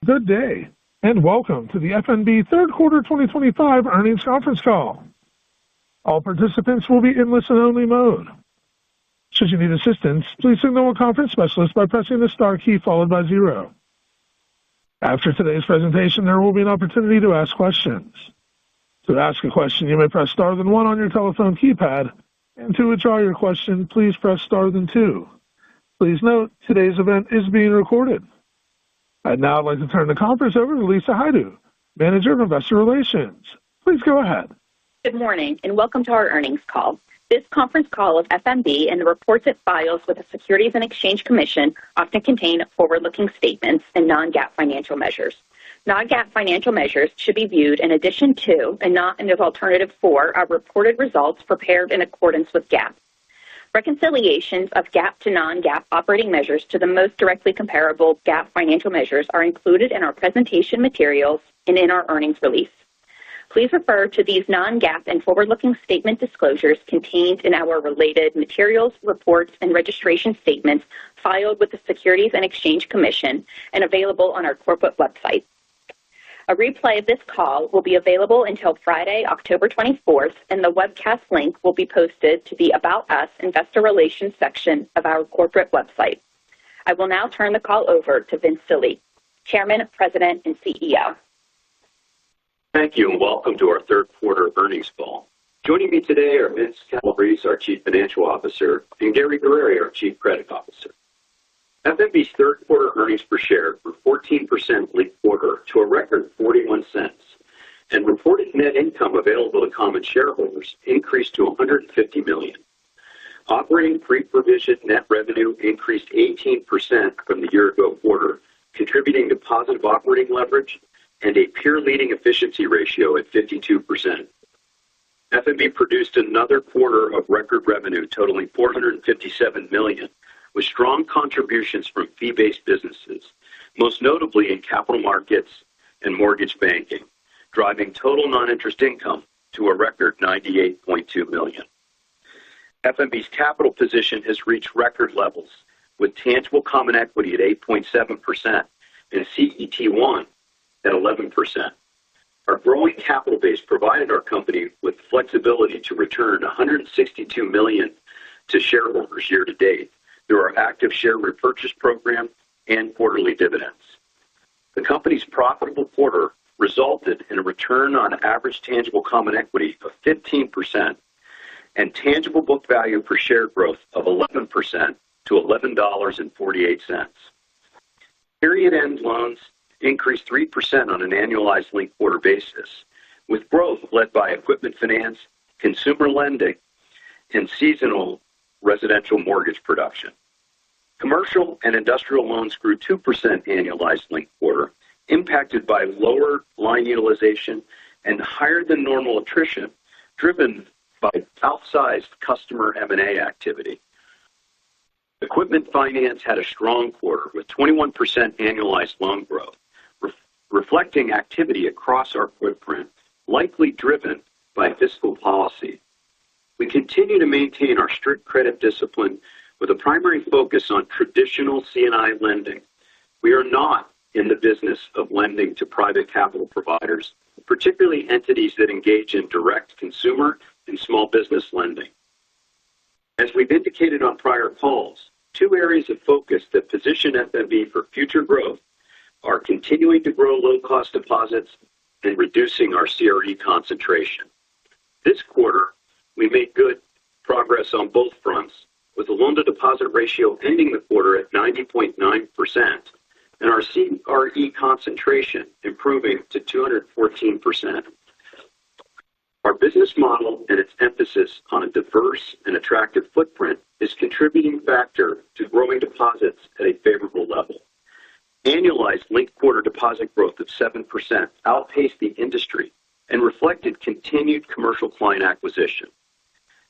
Good day, and welcome to the F.N.B. Third Quarter 2025 Earnings Conference Call. All participants will be in listen-only mode. Should you need assistance, please signal a conference specialist by pressing the star key followed by 0. After today's presentation, there will be an opportunity to ask questions. To ask a question, you may press star then 1 on your telephone keypad, and to withdraw your question, please press star then 2. Please note, today's event is being recorded. I'd now like to turn the conference over to Lisa Haidu, Manager of Investor Relations. Please go ahead. Good morning, and welcome to our earnings call. This conference call of F.N.B. and the reports it files with the Securities and Exchange Commission often contain forward-looking statements and non-GAAP financial measures. Non-GAAP financial measures should be viewed in addition to, and not as alternative for, our reported results prepared in accordance with GAAP. Reconciliations of GAAP to non-GAAP operating measures to the most directly comparable GAAP financial measures are included in our presentation materials and in our earnings release. Please refer to these non-GAAP and forward-looking statement disclosures contained in our related materials, reports, and registration statements filed with the Securities and Exchange Commission and available on our corporate website. A replay of this call will be available until Friday, October 24th, and the webcast link will be posted to the About Us Investor Relations section of our corporate website. I will now turn the call over to Vince Delie, Chairman, President, and CEO. Thank you, and welcome to our third quarter earnings call. Joining me today are Vince Calabrese, our Chief Financial Officer, and Gary Guerrieri, our Chief Credit Officer. F.N.B.'s third quarter earnings per share grew 14% linked quarter to a record 41 cents, and reported net income available to common shareholders increased to $150 million. Operating pre-provision net revenue increased 18% from the year-ago quarter, contributing to positive operating leverage and a peer-leading efficiency ratio at 52%. F.N.B. produced another quarter of record revenue totaling $457 million, with strong contributions from fee-based businesses, most notably in capital markets and mortgage banking, driving total non-interest income to a record $98.2 million. F.N.B.'s capital position has reached record levels, with tangible common equity at 8.7% and CET1 at 11%. Our growing capital base provided our company with flexibility to return $162 million to shareholders year to date through our active share repurchase program and quarterly dividends. The company's profitable quarter resulted in a return on average tangible common equity of 15% and tangible book value per share growth of 11% to $11.48. Period-end loans increased 3% on an annualized linked quarter basis, with growth led by equipment finance, consumer lending, and seasonal residential mortgage production. Commercial and industrial loans grew 2% annualized linked quarter, impacted by lower line utilization and higher than normal attrition, driven by outsized customer M&A activity. Equipment finance had a strong quarter with 21% annualized loan growth, reflecting activity across our footprint, likely driven by fiscal policy. We continue to maintain our strict credit discipline with a primary focus on traditional C&I lending. We are not in the business of lending to private capital providers, particularly entities that engage in direct consumer and small business lending. As we've indicated on prior calls, two areas of focus that position F.N.B. for future growth are continuing to grow low-cost deposits and reducing our CRE concentration. This quarter, we made good progress on both fronts, with the loan-to-deposit ratio ending the quarter at 90.9% and our CRE concentration improving to 214%. Our business model and its emphasis on a diverse and attractive footprint is a contributing factor to growing deposits at a favorable level. Annualized linked quarter deposit growth of 7% outpaced the industry and reflected continued commercial client acquisition.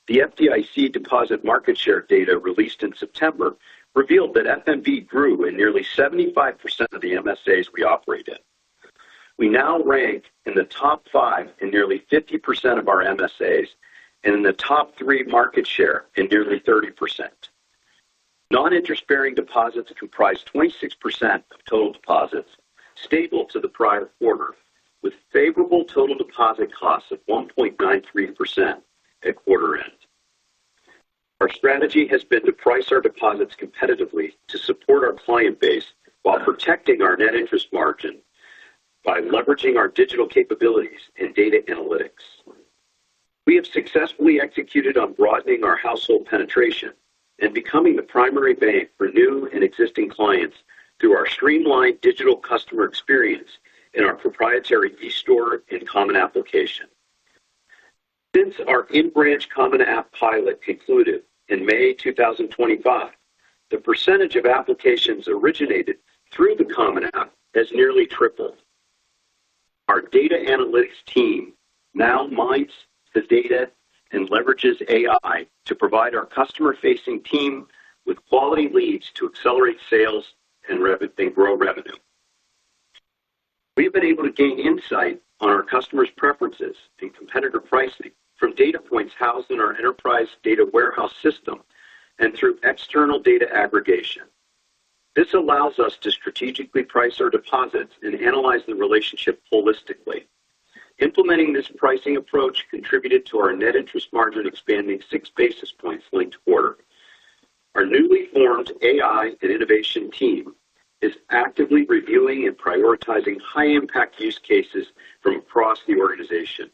The FDIC deposit market share data released in September revealed that F.N.B. grew in nearly 75% of the MSAs we operate in. We now rank in the top 5 in nearly 50% of our MSAs and in the top 3 market share in nearly 30%. Non-interest-bearing deposits comprise 26% of total deposits, stable to the prior quarter, with favorable total deposit costs of 1.93% at quarter end. Our strategy has been to price our deposits competitively to support our client base while protecting our net interest margin by leveraging our digital capabilities and data analytics. We have successfully executed on broadening our household penetration and becoming the primary bank for new and existing clients through our streamlined digital customer experience and our proprietary eStore and Common Application. Since our in-branch Common App pilot concluded in May 2025, the percentage of applications originated through the Common App has nearly tripled. Our data analytics team now mines the data and leverages AI to provide our customer-facing team with quality leads to accelerate sales and grow revenue. We've been able to gain insight on our customers' preferences and competitor pricing from data points housed in our enterprise data warehouse system and through external data aggregation. This allows us to strategically price our deposits and analyze the relationship holistically. Implementing this pricing approach contributed to our net interest margin expanding 6 basis points linked quarter. Our newly formed AI and innovation team is actively reviewing and prioritizing high-impact use cases from across the organization.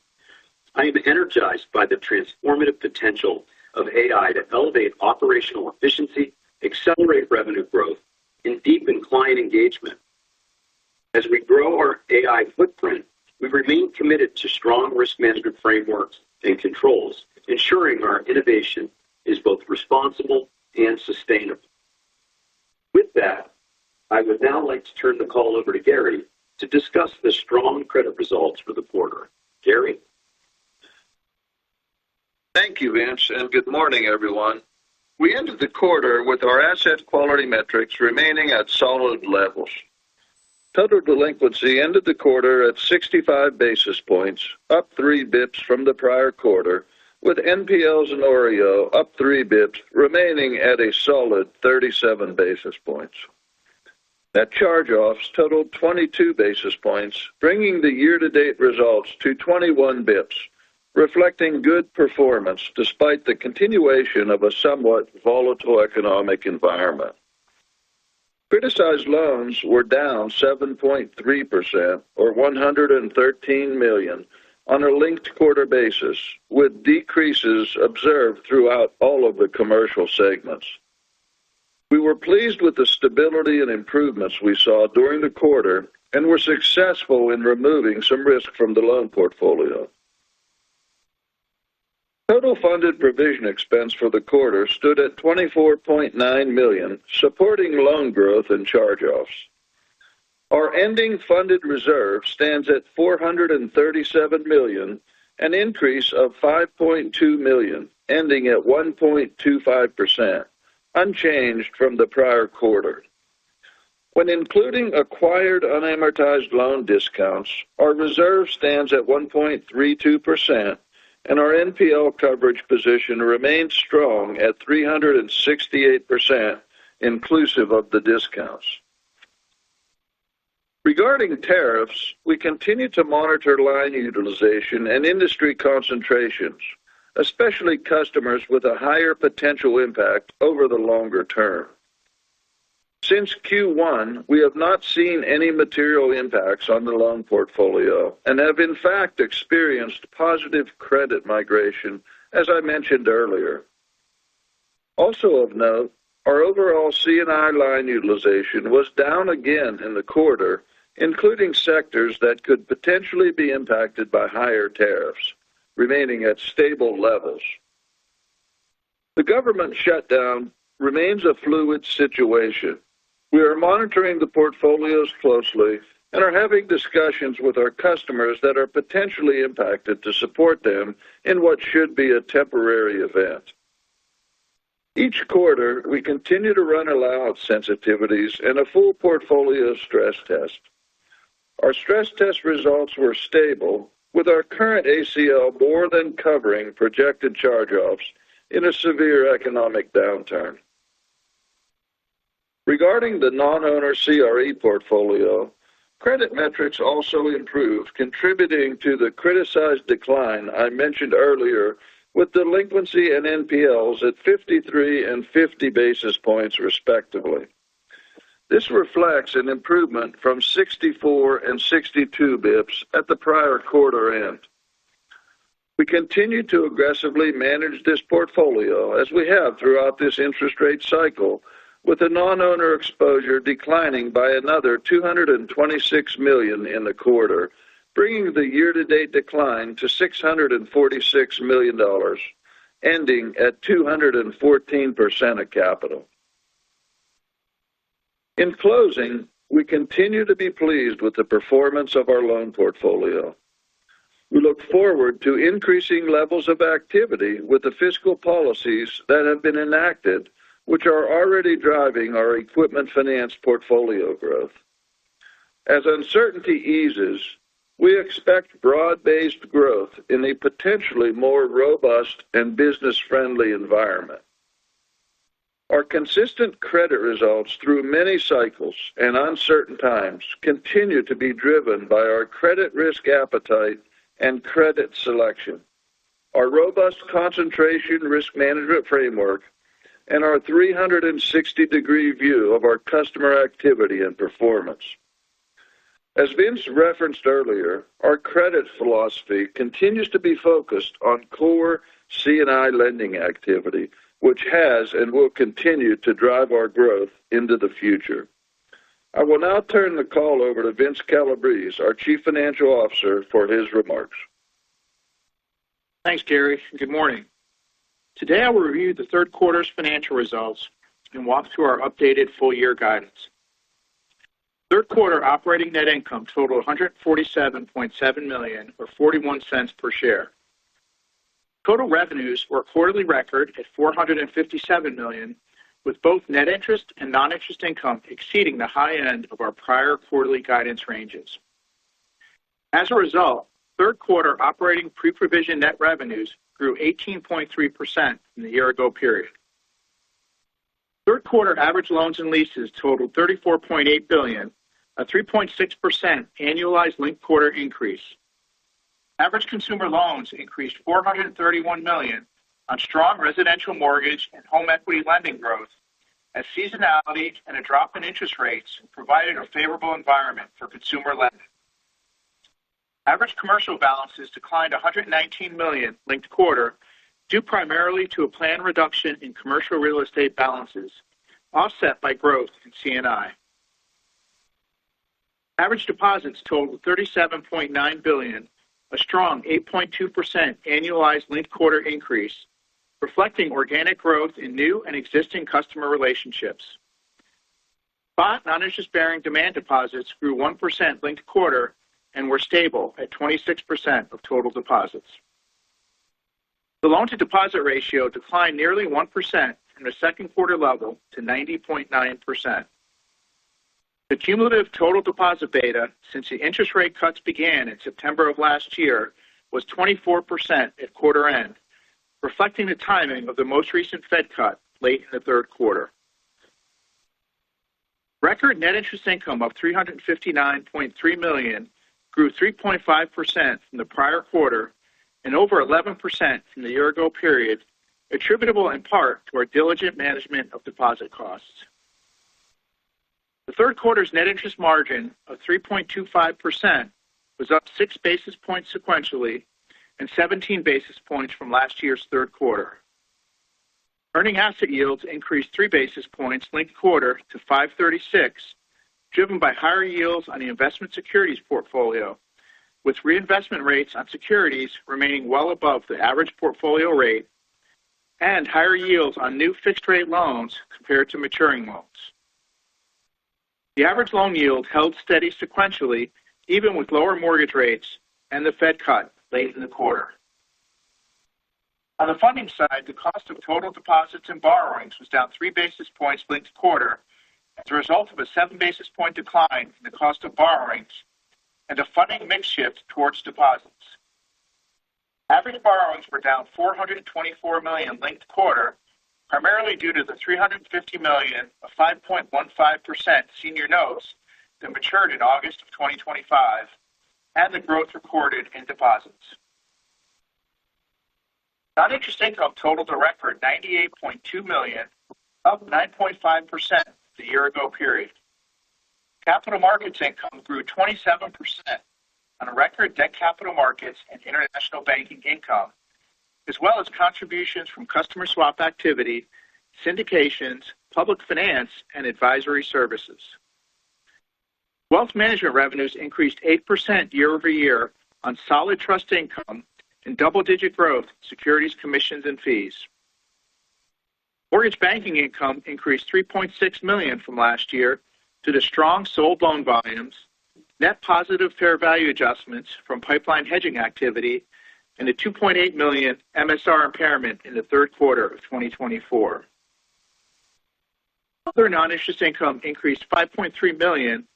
I am energized by the transformative potential of AI to elevate operational efficiency, accelerate revenue growth, and deepen client engagement. As we grow our AI footprint, we remain committed to strong risk management frameworks and controls, ensuring our innovation is both responsible and sustainable. With that, I would now like to turn the call over to Gary to discuss the strong credit results for the quarter. Gary? Thank you, Vince, and good morning, everyone. We ended the quarter with our asset quality metrics remaining at solid levels. Total delinquency ended the quarter at 65 basis points, up 3 bips from the prior quarter, with NPLs and OREO up 3 bips, remaining at a solid 37 basis points. Net charge-offs totaled 22 basis points, bringing the year-to-date results to 21 bips, reflecting good performance despite the continuation of a somewhat volatile economic environment. Criticized loans were down 7.3%, or $113 million, on a linked quarter basis, with decreases observed throughout all of the commercial segments. We were pleased with the stability and improvements we saw during the quarter and were successful in removing some risk from the loan portfolio. Total funded provision expense for the quarter stood at $24.9 million, supporting loan growth and charge-offs. Our ending funded reserve stands at $437 million, an increase of $5.2 million, ending at 1.25%, unchanged from the prior quarter. When including acquired unamortized loan discounts, our reserve stands at 1.32%, and our NPL coverage position remains strong at 368%, inclusive of the discounts. Regarding tariffs, we continue to monitor line utilization and industry concentrations, especially customers with a higher potential impact over the longer term. Since Q1, we have not seen any material impacts on the loan portfolio and have in fact experienced positive credit migration, as I mentioned earlier. Also of note, our overall C&I line utilization was down again in the quarter, including sectors that could potentially be impacted by higher tariffs, remaining at stable levels. The government shutdown remains a fluid situation. We are monitoring the portfolios closely and are having discussions with our customers that are potentially impacted to support them in what should be a temporary event. Each quarter, we continue to run allowance sensitivities and a full portfolio stress test. Our stress test results were stable, with our current ACL more than covering projected charge-offs in a severe economic downturn. Regarding the non-owner CRE portfolio, Credit metrics also improved, contributing to the criticized decline I mentioned earlier, with delinquency and NPLs at 53 and 50 basis points respectively. This reflects an improvement from 64 and 62 bips at the prior quarter end. We continue to aggressively manage this portfolio as we have throughout this interest rate cycle, with the non-owner exposure declining by another $226 million in the quarter, bringing the year-to-date decline to $646 million, ending at 214% of capital. In closing, we continue to be pleased with the performance of our loan portfolio. We look forward to increasing levels of activity with the fiscal policies that have been enacted, which are already driving our equipment finance portfolio growth. As uncertainty eases, we expect broad-based growth in a potentially more robust and business-friendly environment. Our consistent credit results through many cycles and uncertain times continue to be driven by our credit risk appetite and credit selection, our robust concentration risk management framework, and our 360-degree view of our customer activity and performance. As Vince referenced earlier, our credit philosophy continues to be focused on core C&I lending activity, which has and will continue to drive our growth into the future. I will now turn the call over to Vince Calabrese, our Chief Financial Officer, for his remarks. Thanks, Gary. Good morning. Today I will review the third quarter's financial results and walk through our updated full-year guidance. Third quarter operating net income totaled $147.7 million, or 41 cents per share. Total revenues were a quarterly record at $457 million, with both net interest and non-interest income exceeding the high end of our prior quarterly guidance ranges. As a result, third quarter operating pre-provision net revenues grew 18.3% from the year-ago period. Third quarter average loans and leases totaled $34.8 billion, a 3.6% annualized linked quarter increase. Average consumer loans increased $431 million on strong residential mortgage and home equity lending growth, as seasonality and a drop in interest rates provided a favorable environment for consumer lending. Average commercial balances declined $119 million linked quarter, due primarily to a planned reduction in commercial real estate balances, offset by growth in C&I. Average deposits totaled $37.9 billion, a strong 8.2% annualized linked quarter increase, reflecting organic growth in new and existing customer relationships. Spot non-interest-bearing demand deposits grew 1% linked quarter and were stable at 26% of total deposits. The loan-to-deposit ratio declined nearly 1% from the second quarter level to 90.9%. The cumulative total deposit beta since the interest rate cuts began in September of last year was 24% at quarter end, reflecting the timing of the most recent Fed cut late in the third quarter. Record net interest income of $359.3 million grew 3.5% from the prior quarter and over 11% from the year-ago period, attributable in part to our diligent management of deposit costs. The third quarter's net interest margin of 3.25% was up 6 basis points sequentially and 17 basis points from last year's third quarter. Earning asset yields increased 3 basis points linked quarter to 5.36, driven by higher yields on the investment securities portfolio, with reinvestment rates on securities remaining well above the average portfolio rate, and higher yields on new fixed-rate loans compared to maturing loans. The average loan yield held steady sequentially, even with lower mortgage rates and the Fed cut late in the quarter. On the funding side, the cost of total deposits and borrowings was down 3 basis points linked quarter as a result of a 7 basis point decline in the cost of borrowings and a funding mix shift towards deposits. Average borrowings were down $424 million linked quarter, primarily due to the $350 million of 5.15% senior notes that matured in August of 2025 and the growth recorded in deposits. Non-interest income totaled a record $98.2 million, up 9.5% the year-ago period. Capital markets income grew 27% on a record debt capital markets and international banking income, as well as contributions from customer swap activity, syndications, public finance, and advisory services. Wealth management revenues increased 8% year-over-year on solid trust income and double-digit growth in securities commissions and fees. Mortgage banking income increased $3.6 million from last year due to strong sold loan volumes, net positive fair value adjustments from pipeline hedging activity, and a $2.8 million MSR impairment in the third quarter of 2024. Other non-interest income increased $5.3 million,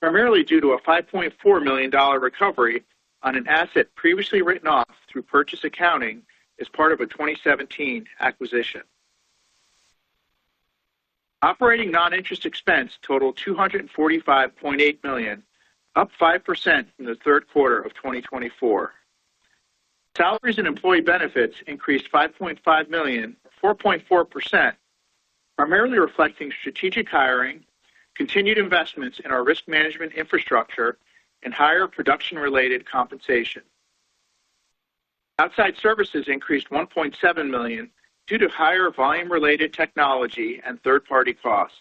primarily due to a $5.4 million recovery on an asset previously written off through purchase accounting as part of a 2017 acquisition. Operating non-interest expense totaled $245.8 million, up 5% from the third quarter of 2024. Salaries and employee benefits increased $5.5 million, or 4.4%, primarily reflecting strategic hiring, continued investments in our risk management infrastructure, and higher production-related compensation. Outside services increased $1.7 million due to higher volume-related technology and third-party costs.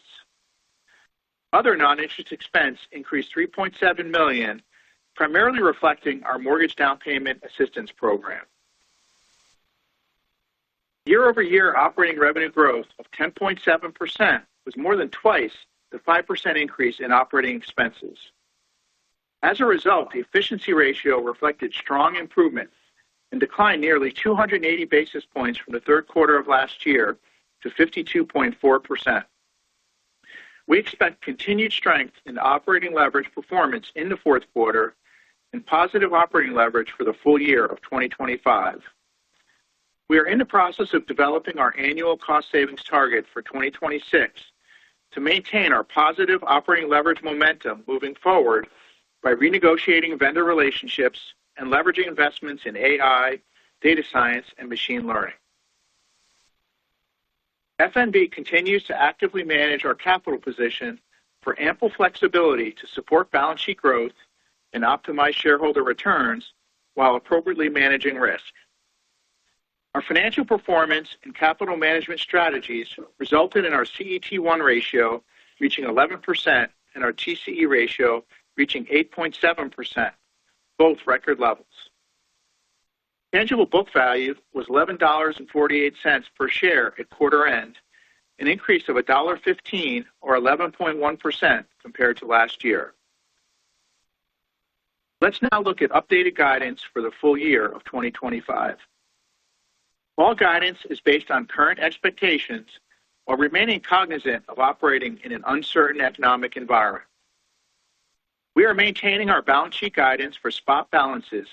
Other non-interest expense increased $3.7 million, primarily reflecting our mortgage down payment assistance program. Year-over-year operating revenue growth of 10.7% was more than twice the 5% increase in operating expenses. As a result, the efficiency ratio reflected strong improvement and declined nearly 280 basis points from the third quarter of last year to 52.4%. We expect continued strength in operating leverage performance in the fourth quarter and positive operating leverage for the full year of 2025. We are in the process of developing our annual cost savings target for 2026 to maintain our positive operating leverage momentum moving forward by renegotiating vendor relationships and leveraging investments in AI, data science, and machine learning. F.N.B. continues to actively manage our capital position for ample flexibility to support balance sheet growth and optimize shareholder returns while appropriately managing risk. Our financial performance and capital management strategies resulted in our CET1 ratio reaching 11% and our TCE ratio reaching 8.7%, both record levels. Tangible book value was $11.48 per share at quarter end, an increase of $1.15 or 11.1% compared to last year. Let's now look at updated guidance for the full year of 2025. All guidance is based on current expectations while remaining cognizant of operating in an uncertain economic environment. We are maintaining our balance sheet guidance for spot balances,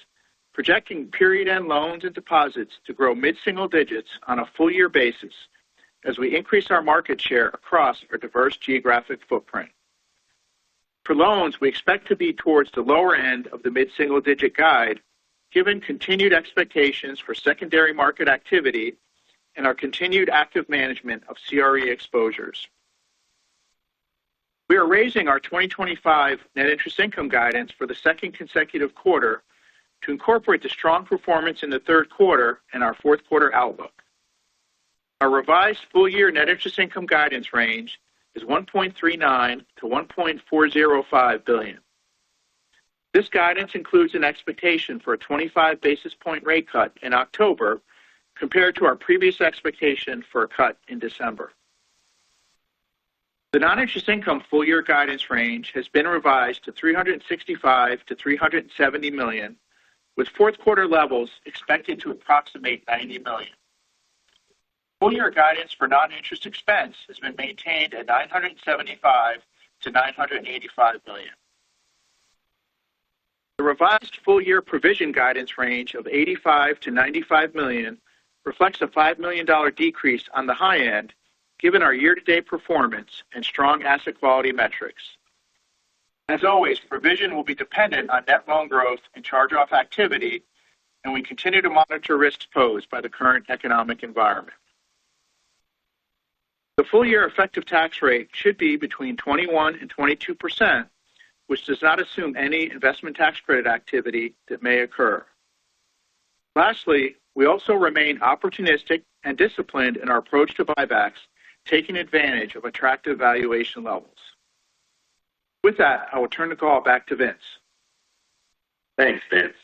projecting period-end loans and deposits to grow mid-single digits on a full-year basis as we increase our market share across our diverse geographic footprint. For loans, we expect to be towards the lower end of the mid-single-digit guide, given continued expectations for secondary market activity and our continued active management of CRE exposures. We are raising our 2025 net interest income guidance for the second consecutive quarter to incorporate the strong performance in the third quarter and our fourth quarter outlook. Our revised full-year net interest income guidance range is $1.39 to $1.405 billion. This guidance includes an expectation for a 25 basis point rate cut in October compared to our previous expectation for a cut in December. The non-interest income full-year guidance range has been revised to $365 to $370 million, with fourth quarter levels expected to approximate $90 million. Full-year guidance for non-interest expense has been maintained at $975 to $985 million. The revised full-year provision guidance range of $85 to $95 million reflects a $5 million decrease on the high end, given our year-to-date performance and strong asset quality metrics. As always, provision will be dependent on net loan growth and charge-off activity, and we continue to monitor risks posed by the current economic environment. The full-year effective tax rate should be between 21 and 22%, which does not assume any investment tax credit activity that may occur. Lastly, we also remain opportunistic and disciplined in our approach to buybacks, taking advantage of attractive valuation levels. With that, I will turn the call back to Vince. Thanks, Vince.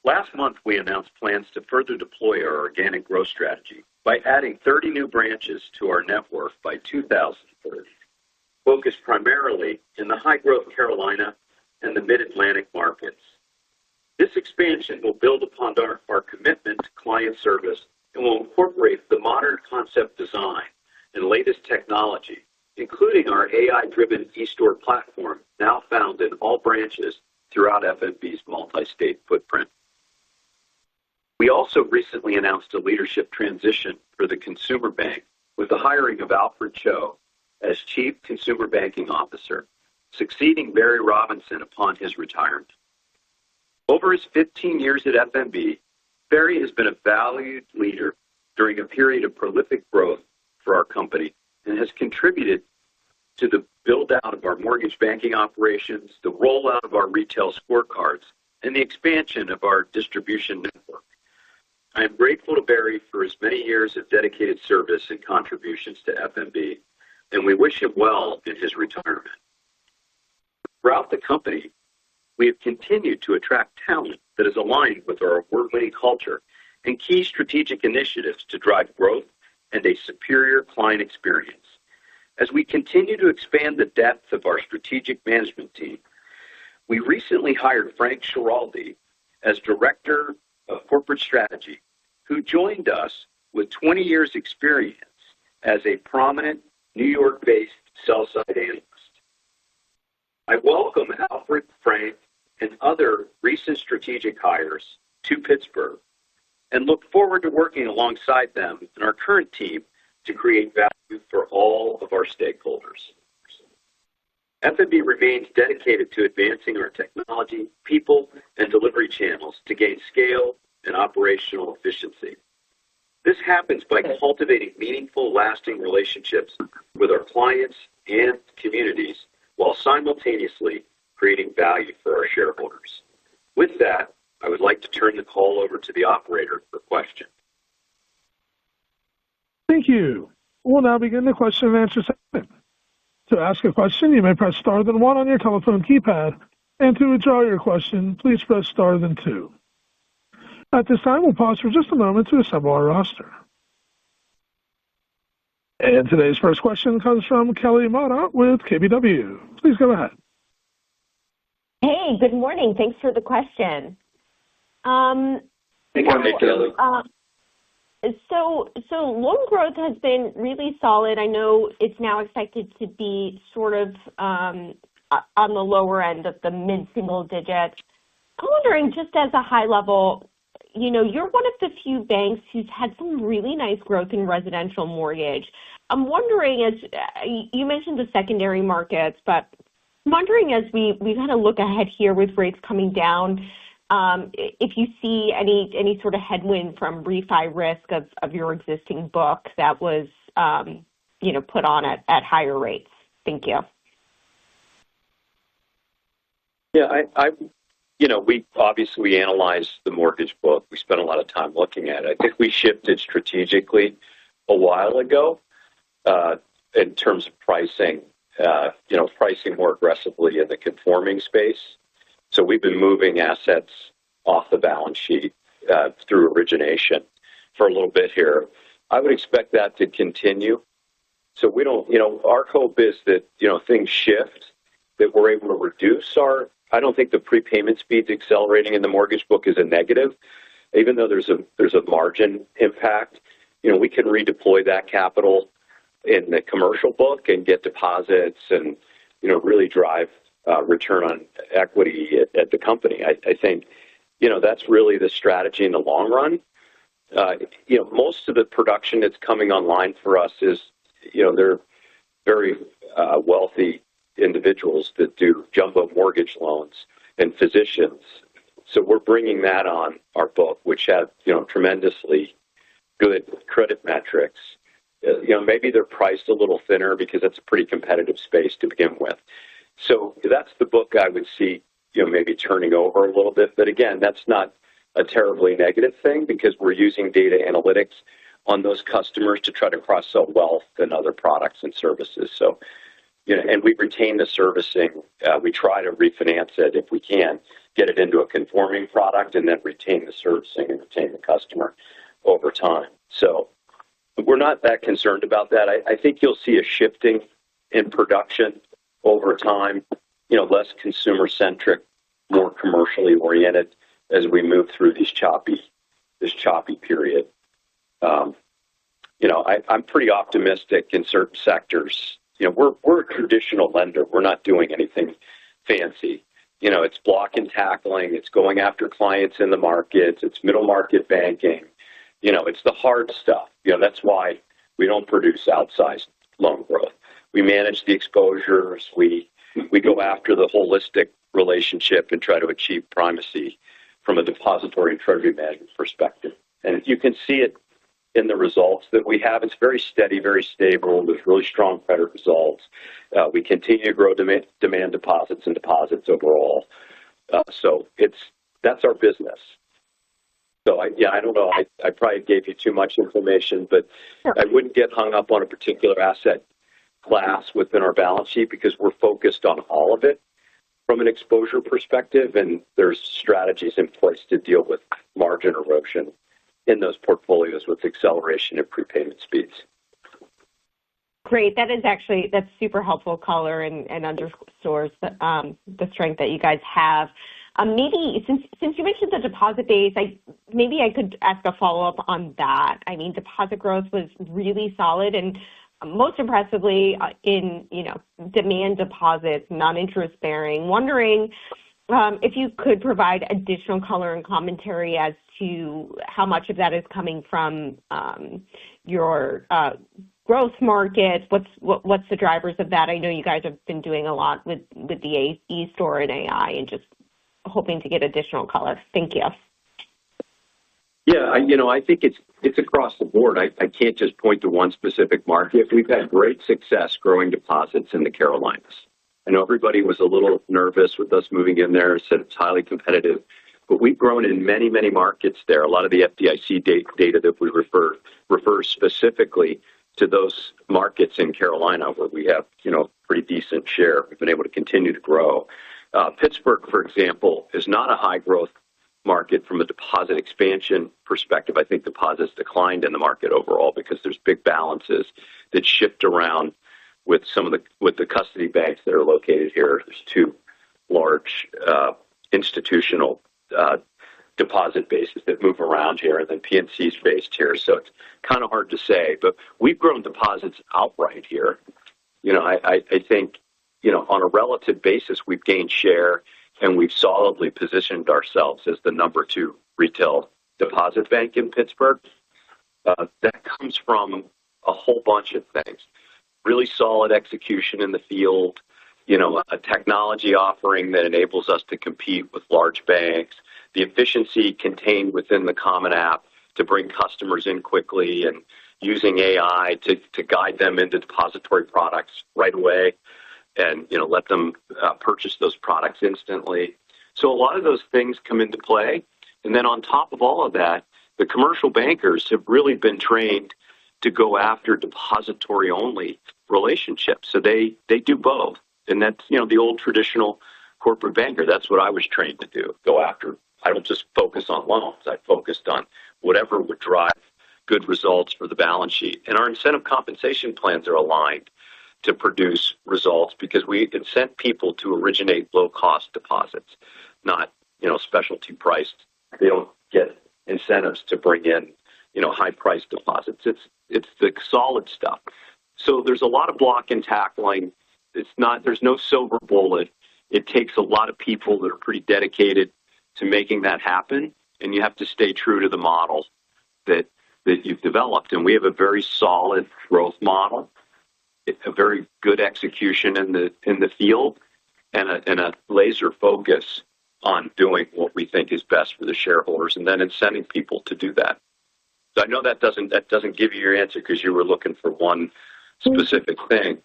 Last month, we announced plans to further deploy our organic growth strategy by adding 30 new branches to our network by 2030, focused primarily in the high-growth Carolina and the Mid-Atlantic markets. This expansion will build upon our commitment to client service and will incorporate the modern concept design and latest technology, including our AI-driven e-store platform now found in all branches throughout F.N.B's multi-state footprint. We also recently announced a leadership transition for the consumer bank with the hiring of Alfred Cho as Chief Consumer Banking Officer, succeeding Barry Robinson upon his retirement. Over his 15 years at F.N.B, Barry has been a valued leader during a period of prolific growth for our company and has contributed to the build-out of our mortgage banking operations, the rollout of our retail scorecards, and the expansion of our distribution network. I am grateful to Barry for his many years of dedicated service and contributions to F.N.B, and we wish him well in his retirement. Throughout the company, we have continued to attract talent that is aligned with our award-winning culture and key strategic initiatives to drive growth and a superior client experience. As we continue to expand the depth of our strategic management team, we recently hired Frank Schiraldi as Director of Corporate Strategy, who joined us with 20 years' experience as a prominent New York-based sell-side analyst. I welcome Alfred, Frank, and other recent strategic hires to Pittsburgh and look forward to working alongside them and our current team to create value for all of our stakeholders. F.N.B remains dedicated to advancing our technology, people, and delivery channels to gain scale and operational efficiency. This happens by cultivating meaningful, lasting relationships with our clients and communities while simultaneously creating value for our shareholders. With that, I would like to turn the call over to the operator for questions. Thank you. We'll now begin the question and answer segment. To ask a question, you may press star then one on your telephone keypad, and to withdraw your question, please press star then two. At this time, we'll pause for just a moment to assemble our roster. And today's first question comes from Kelly Motta with KBW. Please go ahead. Hey, good morning. Thanks for the question. Hey, Kelly. So loan growth has been really solid. I know it's now expected to be sort of on the lower end of the mid-single digits. I'm wondering, just as a high level, you're one of the few banks who's had some really nice growth in residential mortgage. I'm wondering, as you mentioned the secondary markets, but I'm wondering as we kind of look ahead here with rates coming down, if you see any sort of headwind from refi risk of your existing book that was put on at higher rates. Thank you. Yeah, we obviously analyzed the mortgage book. We spent a lot of time looking at it. I think we shifted strategically a while ago in terms of pricing more aggressively in the conforming space. So we've been moving assets off the balance sheet through origination for a little bit here. I would expect that to continue. So we don't, our hope is that, things shift, that we're able to reduce I don't think the prepayment speed's accelerating in the mortgage book is a negative. Even though there's a margin impact, we can redeploy that capital in the commercial book and get deposits and, really drive return on equity at the company. I think, that's really the strategy in the long run. Most of the production that's coming online for us is, they're very wealthy individuals that do jumbo mortgage loans and physicians. So we're bringing that on our book, which have, tremendously good credit metrics. Maybe they're priced a little thinner because it's a pretty competitive space to begin with. So that's the book I would see, maybe turning over a little bit. But again, that's not a terribly negative thing because we're using data analytics on those customers to try to cross-sell wealth and other products and services. So, and we retain the servicing. We try to refinance it if we can, get it into a conforming product, and then retain the servicing and retain the customer over time. So we're not that concerned about that. I think you'll see a shifting in production over time, less consumer-centric, more commercially oriented as we move through this choppy period. I'm pretty optimistic in certain sectors. We're a traditional lender. We're not doing anything fancy. It's block and tackling. It's going after clients in the markets. It's middle market banking. It's the hard stuff. That's why we don't produce outsized loan growth. We manage the exposures. We go after the holistic relationship and try to achieve primacy from a depository and treasury management perspective. And you can see it in the results that we have. It's very steady, very stable. There's really strong credit results. We continue to grow demand deposits and deposits overall. So that's our business. So I don't know. I probably gave you too much information, but I wouldn't get hung up on a particular asset class within our balance sheet because we're focused on all of it from an exposure perspective, and there's strategies in place to deal with margin erosion in those portfolios with acceleration and prepayment speeds. Great. That's super helpful color and underscores the strength that you guys have. Maybe since you mentioned the deposit base, maybe I could ask a follow-up on that. I mean, deposit growth was really solid and most impressively in, demand deposits, non-interest bearing. Wondering if you could provide additional color and commentary as to how much of that is coming from your growth markets. What's the drivers of that? I know you guys have been doing a lot with the e-store and AI, and just hoping to get additional color. Thank you. Yeah, I think it's across the board. I can't just point to one specific market. We've had great success growing deposits in the Carolinas. I know everybody was a little nervous with us moving in there, said it's highly competitive, but we've grown in many, many markets there. A lot of the FDIC data that we refers specifically to those markets in Carolina where we have, pretty decent share. We've been able to continue to grow. Pittsburgh, for example, is not a high growth market from a deposit expansion perspective. I think deposits declined in the market overall because there's big balances that shift around with with the custody banks that are located here. There's two large institutional deposit bases that move around here, and then PNC's based here. So it's kind of hard to say, but we've grown deposits outright here. I think, on a relative basis, we've gained share and we've solidly positioned ourselves as the number 2 retail deposit bank in Pittsburgh. That comes from a whole bunch of things. Really solid execution in the field, a technology offering that enables us to compete with large banks, the efficiency contained within the Common App to bring customers in quickly, and using AI to guide them into depository products right away and, let them purchase those products instantly. So a lot of those things come into play. And then on top of all of that, the commercial bankers have really been trained to go after depository-only relationships. So they do both. And that's, the old traditional corporate banker. That's what I was trained to do, go after. I don't just focus on loans. I focused on whatever would drive good results for the balance sheet. And our incentive compensation plans are aligned to produce results because we incent people to originate low-cost deposits, not, specialty priced. They don't get incentives to bring in, high-priced deposits. It's the solid stuff. So there's a lot of block and tackling. There's no silver bullet. It takes a lot of people that are pretty dedicated to making that happen, and you have to stay true to the model that you've developed. And we have a very solid growth model a very good execution in the field and a laser focus on doing what we think is best for the shareholders, and then incenting people to do that. So I know that doesn't give you your answer because you were looking for one specific thing,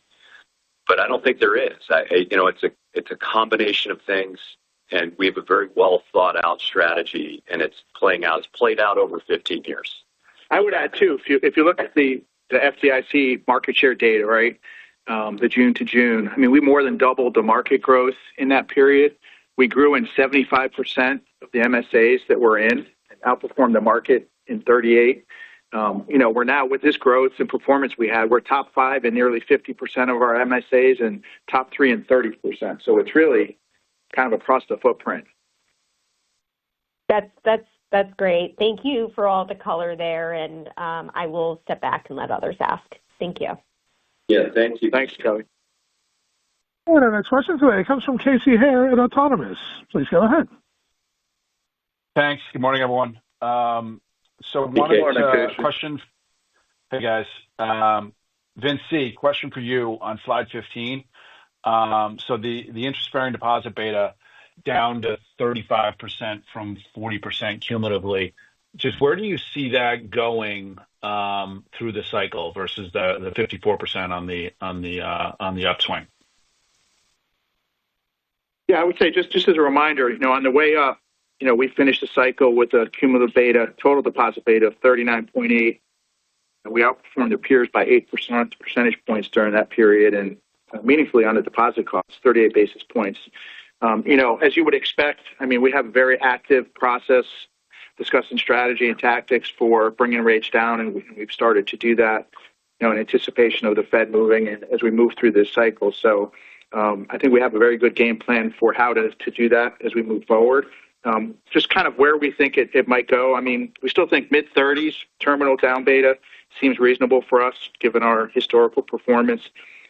but I don't think there is. It's a combination of things, and we have a very well thought out strategy, and it's playing out. It's played out over 15 years. I would add too, if you look at the FDIC market share data, right, the June to June, I mean, we more than doubled the market growth in that period. We grew in 75% of the MSAs that we're in and outperformed the market in 38. We're now, with this growth and performance we had, we're top 5 in nearly 50% of our MSAs and top 3 in 30%. So it's really kind of across the footprint. That's great. Thank you for all the color there, and I will step back and let others ask. Thank you. Yeah, thank you. Thanks, Kelly. And our next question today comes from Casey Hare at Autonomous. Please go ahead. Thanks. Good morning, everyone. Question. Hey, guys. Vince C., question for you on slide 15. So the interest-bearing deposit beta down to 35% from 40% cumulatively. Just where do you see that going through the cycle versus the 54% on the upswing? Yeah, I would say just as a reminder, on the way up, we finished the cycle with a cumulative beta, total deposit beta of 39.8. And we outperformed the peers by 8 percentage points during that period, and meaningfully on the deposit costs, 38 basis points. As you would expect, I mean, we have a very active process discussing strategy and tactics for bringing rates down, and we've started to do that, in anticipation of the Fed moving and as we move through this cycle. So I think we have a very good game plan for how to do that as we move forward. Just kind of where we think it might go. I mean, we still think mid-30s terminal down beta seems reasonable for us given our historical performance.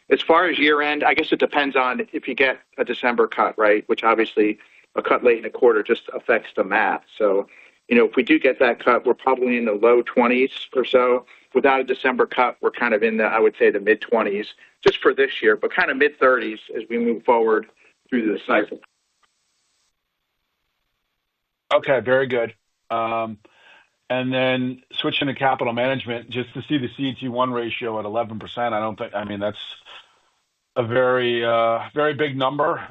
As far as year end, I guess it depends on if you get a December cut, right? Which obviously a cut late in the quarter just affects the math. So, if we do get that cut, we're probably in the low 20s or so. Without a December cut, we're kind of in the, I would say, the mid 20s just for this year, but kind of mid 30s as we move forward through the cycle. Okay, very good. And then switching to capital management, just to see the CET1 ratio at 11%, I mean, that's a very, very big number.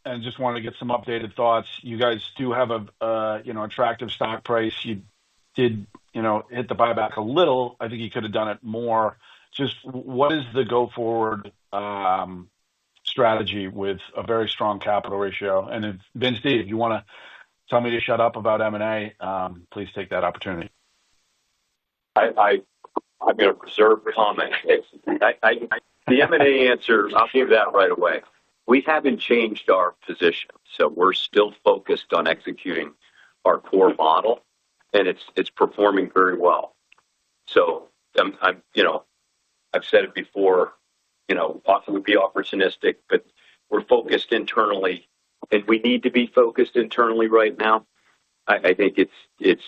And just wanted to get some updated thoughts. You guys do have a attractive stock price. You did, hit the buyback a little. I think you could have done it more. Just what is the go forward strategy with a very strong capital ratio? And if Vince D., if you want to tell me to shut up about M&A, please take that opportunity. I'm going to reserve comment. The M&A answer, I'll give that right away. We haven't changed our position, so we're still focused on executing our core model, and it's performing very well. So I've said it before. Often we'd be opportunistic, but we're focused internally. And we need to be focused internally right now. I think it's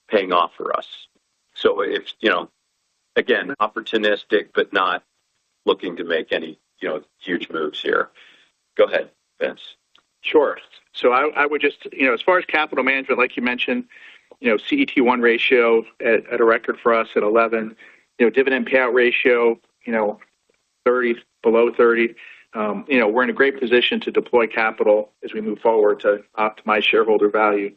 paying off for us. So it's, again, opportunistic, but not looking to make any, huge moves here. Go ahead, Vince. Sure. So I would just, as far as capital management, like you mentioned, CET1 ratio at a record for us at 11, dividend payout ratio, 30, below 30. We're in a great position to deploy capital as we move forward to optimize shareholder value.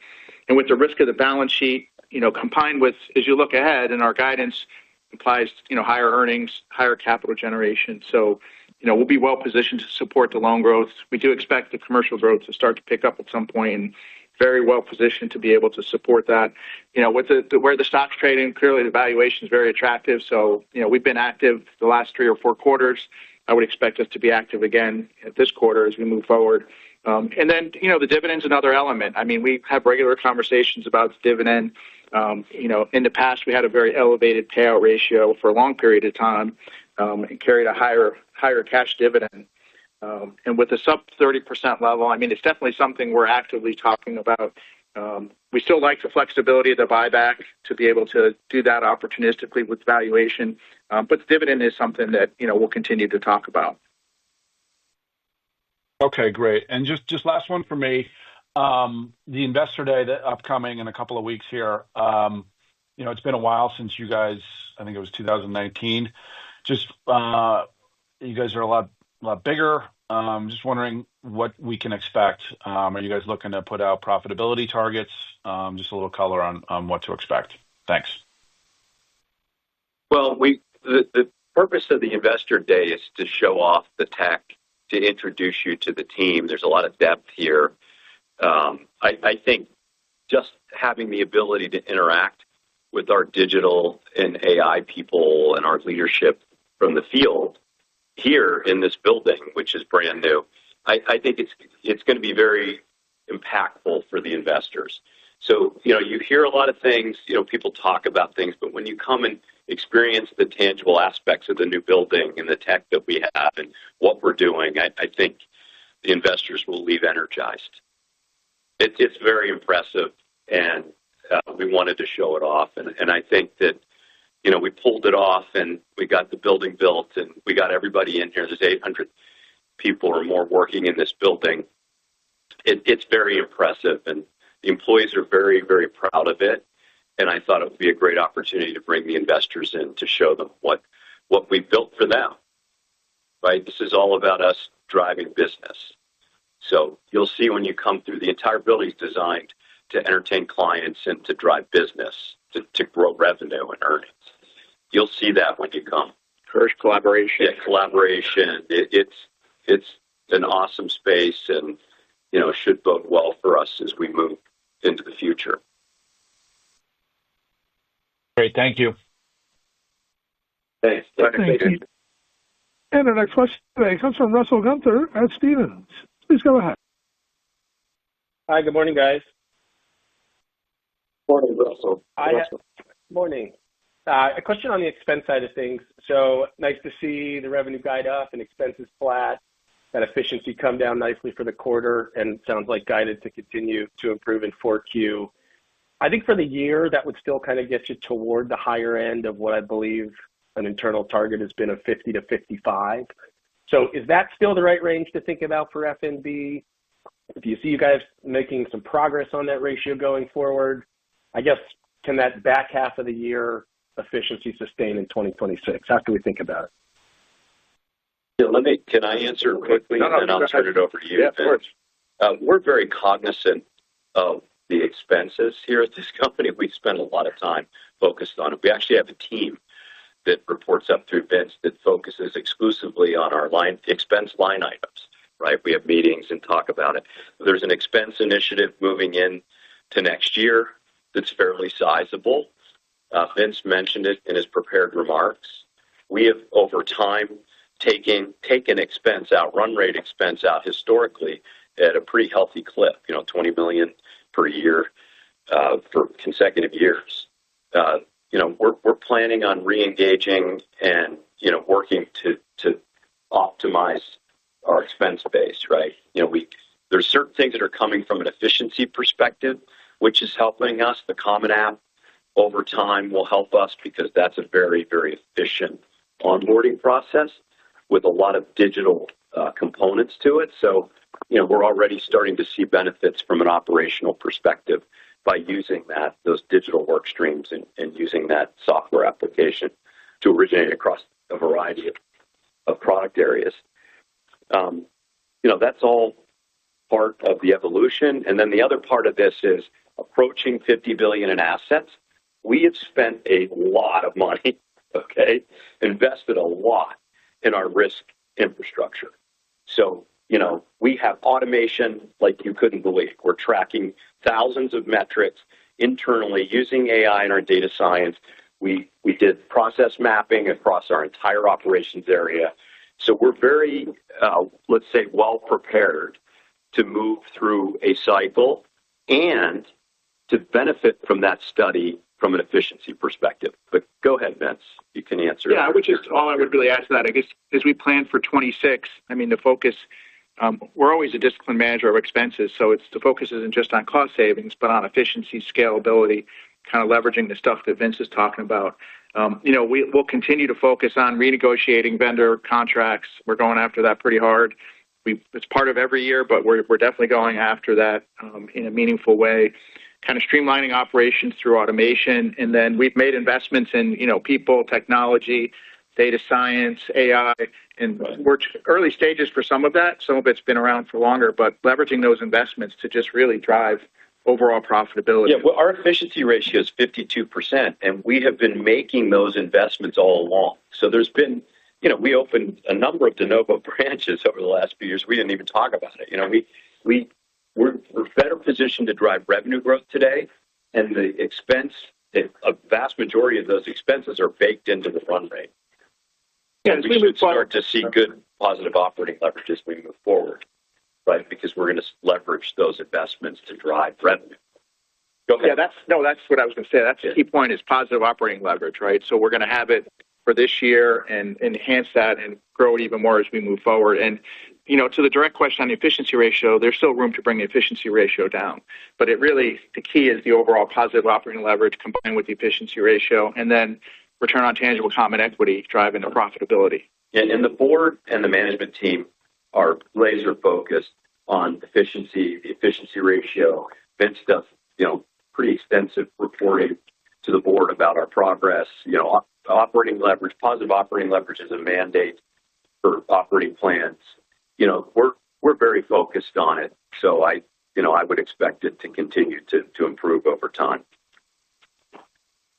And with the risk of the balance sheet, combined with, as you look ahead, and our guidance implies, higher earnings, higher capital generation. So, we'll be well positioned to support the loan growth. We do expect the commercial growth to start to pick up at some point, and very well positioned to be able to support that. With where the stock's trading, clearly the valuation is very attractive. So, we've been active the last 3 or 4 quarters. I would expect us to be active again at this quarter as we move forward. And then, the dividend's another element. I mean, we have regular conversations about the dividend. In the past, we had a very elevated payout ratio for a long period of time and carried a higher cash dividend. And with the sub 30% level, I mean, it's definitely something we're actively talking about We still like the flexibility of the buyback to be able to do that opportunistically with valuation. But the dividend is something that, we'll continue to talk about. Okay, great. And just last one for me. The Investor Day that upcoming in a couple of weeks here. It's been a while since you guys, I think it was 2019. Just you guys are a lot bigger. Just wondering what we can expect. Are you guys looking to put out profitability targets? Just a little color on what to expect. Thanks. Well, the purpose of the Investor Day is to show off the tech, to introduce you to the team. There's a lot of depth here. I think just having the ability to interact with our digital and AI people and our leadership from the field here in this building, which is brand new, I think it's going to be very impactful for the investors. So, you hear a lot of things, people talk about things, but when you come and experience the tangible aspects of the new building and the tech that we have and what we're doing, I think the investors will leave energized. It's very impressive, and we wanted to show it off. And I think that, we pulled it off, and we got the building built, and we got everybody in here. There's 800 people or more working in this building. It's very impressive, and the employees are very, very proud of it. And I thought it would be a great opportunity to bring the investors in to show them what we built for them, right? This is all about us driving business. So you'll see when you come through, the entire building is designed to entertain clients and to drive business, to grow revenue and earnings. You'll see that when you come. First collaboration. Yeah, collaboration. It's an awesome space, and should bode well for us as we move into the future. Great, thank you. Thanks. Thank you. And our next question today comes from Russell Gunther at Stephens. Please go ahead. Hi, good morning, guys. Morning, Russell. Morning. A question on the expense side of things. So nice to see the revenue guide up and expenses flat, that efficiency come down nicely for the quarter, and sounds like guided to continue to improve in 4Q. I think for the year, that would still kind of get you toward the higher end of what I believe an internal target has been of 50 to 55. So is that still the right range to think about for F.N.B? Do you see you guys making some progress on that ratio going forward? I guess, can that back half of the year efficiency sustain in 2026? How can we think about it? Yeah, can I answer quickly, and then I'll turn it over to you? Yeah, of course. We're very cognizant of the expenses here at this company. We spend a lot of time focused on it. We actually have a team that reports up through Vince that focuses exclusively on our expense line items, right? We have meetings and talk about it. There's an expense initiative moving in to next year that's fairly sizable. Vince mentioned it in his prepared remarks. We have, over time, taken expense out, run rate expense out historically at a pretty healthy clip, $20 million per year for consecutive years. We're planning on re-engaging and, working to optimize our expense base, right? There's certain things that are coming from an efficiency perspective, which is helping us. The Common App over time will help us because that's a very, very efficient onboarding process with a lot of digital components to it. So, we're already starting to see benefits from an operational perspective by using those digital work streams and using that software application to originate across a variety of product areas. That's all part of the evolution. And then the other part of this is approaching $50 billion in assets. We have spent a lot of money, invested a lot in our risk infrastructure. So, we have automation like you couldn't believe. We're tracking thousands of metrics internally using AI in our data science. We did process mapping across our entire operations area. So we're very, let's say, well prepared to move through a cycle and to benefit from that study from an efficiency perspective. But go ahead, Vince. You can answer. Yeah, all I would really add to that, I guess, as we plan for 26, the focus we're always a disciplined manager of expenses, so the focus isn't just on cost savings, but on efficiency, scalability, kind of leveraging the stuff that Vince is talking about. We'll continue to focus on renegotiating vendor contracts. We're going after that pretty hard. It's part of every year, but we're definitely going after that in a meaningful way. Kind of streamlining operations through automation, and then we've made investments in people, technology, data science, AI, and we're early stages for some of that. Some of it's been around for longer, but leveraging those investments to just really drive overall profitability. Yeah, well, our efficiency ratio is 52%, and we have been making those investments all along. So there's been, we opened a number of de novo branches over the last few years. We didn't even talk about it. We're better positioned to drive revenue growth today, and a vast majority of those expenses are baked into the run rate. Yeah, we should start to see good positive operating leverage as we move forward, right? Because we're going to leverage those investments to drive revenue. Go ahead. Yeah, that's what I was going to say. That's the key point is positive operating leverage, right? So we're going to have it for this year and enhance that and grow it even more as we move forward. And to the direct question on the efficiency ratio, there's still room to bring the efficiency ratio down. But the key is the overall positive operating leverage combined with the efficiency ratio, and then return on tangible common equity driving the profitability. And the board and the management team are laser focused on efficiency, the efficiency ratio. Vince does, pretty extensive reporting to the board about our progress. Operating leverage, positive operating leverage is a mandate for operating plans. We're very focused on it. So I would expect it to continue to improve over time.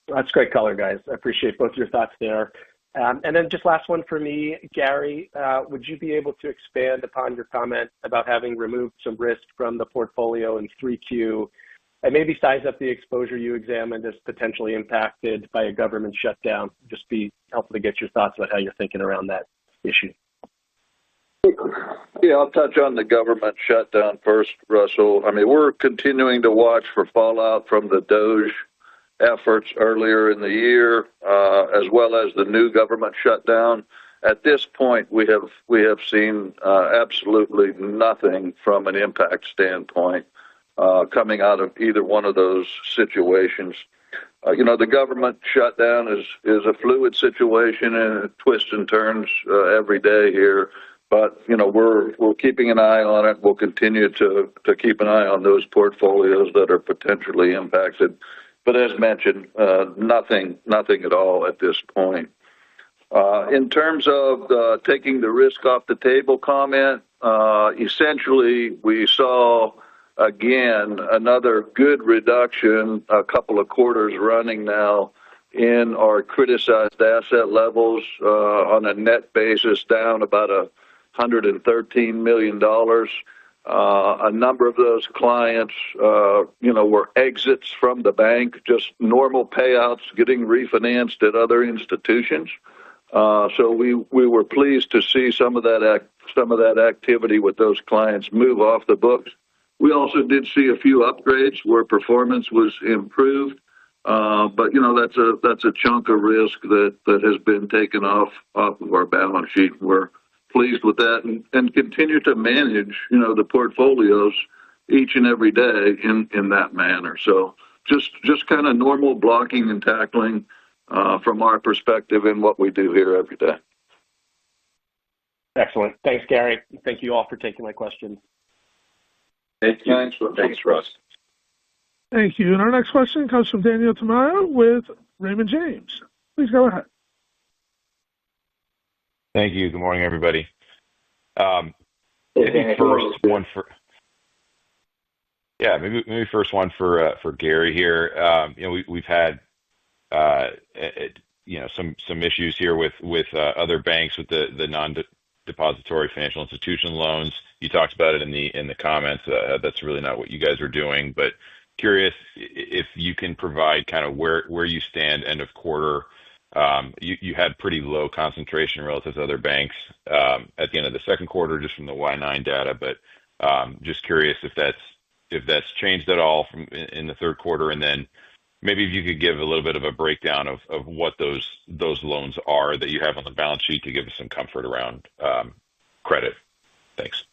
That's great color, guys. I appreciate both your thoughts there. And then just last one for me, Gary, would you be able to expand upon your comment about having removed some risk from the portfolio in 3Q and maybe size up the exposure you examined as potentially impacted by a government shutdown? Just be helpful to get your thoughts about how you're thinking around that issue. Yeah, I'll touch on the government shutdown first, Russell. I mean, we're continuing to watch for fallout from the DOGE efforts earlier in the year, as well as the new government shutdown. At this point, we have seen absolutely nothing from an impact standpoint coming out of either one of those situations. The government shutdown is a fluid situation and it twists and turns every day here. But we're keeping an eye on it. We'll continue to keep an eye on those portfolios that are potentially impacted. But as mentioned, nothing at all at this point. In terms of taking the risk off the table comment, essentially we saw, again, another good reduction, a couple of quarters running now, in our criticized asset levels on a net basis, down about $113 million. A number of those clients, were exits from the bank, just normal payouts, getting refinanced at other institutions. So we were pleased to see some of that activity with those clients move off the books. We also did see a few upgrades where performance was improved, but that's a chunk of risk that has been taken off of our balance sheet. We're pleased with that and continue to manage the portfolios each and every day in that manner. So just kind of normal blocking and tackling from our perspective in what we do here every day. Excellent. Thanks, Gary. Thank you all for taking my questions. Thank you. Thanks, Russ. Thank you. And our next question comes from Daniel Tamayo with Raymond James. Please go ahead. Thank you. Good morning, everybody. Maybe first one for Gary here. We've had some issues here with other banks with the non-depository financial institution loans. You talked about it in the comments. That's really not what you guys are doing, but curious if you can provide kind of where you stand end of quarter. You had pretty low concentration relative to other banks at the end of the second quarter, just from the Y9 data. But just curious if that's changed at all in the third quarter, and then maybe if you could give a little bit of a breakdown of what those loans are that you have on the balance sheet to give us some comfort around credit. Thanks.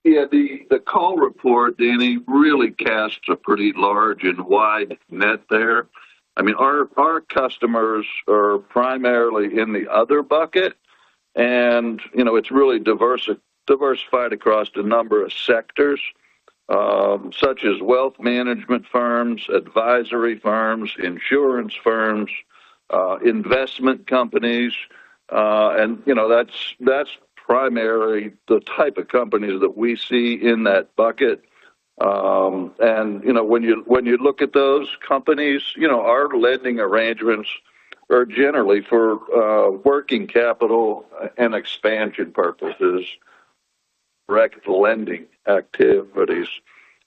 Yeah, the call report, Danny, really casts a pretty large and wide net there. I mean, our customers are primarily in the other bucket, and it's really diversified across a number of sectors, such as wealth management firms, advisory firms, insurance firms, investment companies, and that's primarily the type of companies that we see in that bucket. And when you look at those companies, our lending arrangements are generally for working capital and expansion purposes, direct lending activities.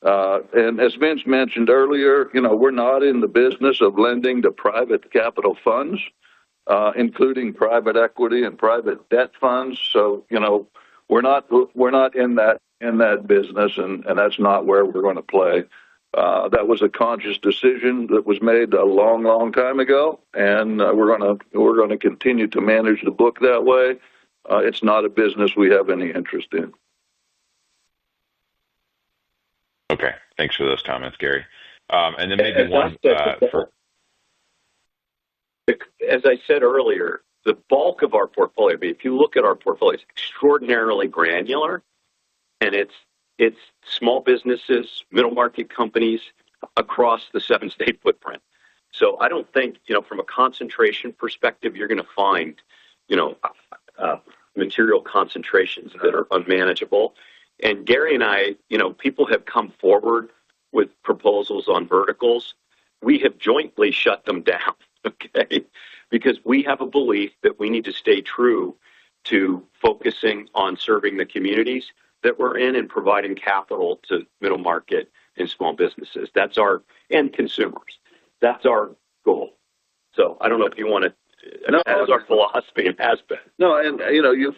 And as Vince mentioned earlier, we're not in the business of lending to private capital funds, including private equity and private debt funds. So, we're not in that business, and that's not where we're going to play. That was a conscious decision that was made a long, long time ago, and we're going to continue to manage the book that way. It's not a business we have any interest in. Okay, thanks for those comments, Gary. And then maybe one for. As I said earlier, the bulk of our portfolio, if you look at our portfolio, it's extraordinarily granular, and it's small businesses, middle market companies across the 7-state footprint. So I don't think, from a concentration perspective, you're going to find, material concentrations that are unmanageable. And Gary and I, people have come forward with proposals on verticals. We have jointly shut them down. Okay, because we have a belief that we need to stay true to focusing on serving the communities that we're in and providing capital to middle market and small businesses. And consumers. That's our goal. So I don't know if you want to. That is our philosophy and has been. No, and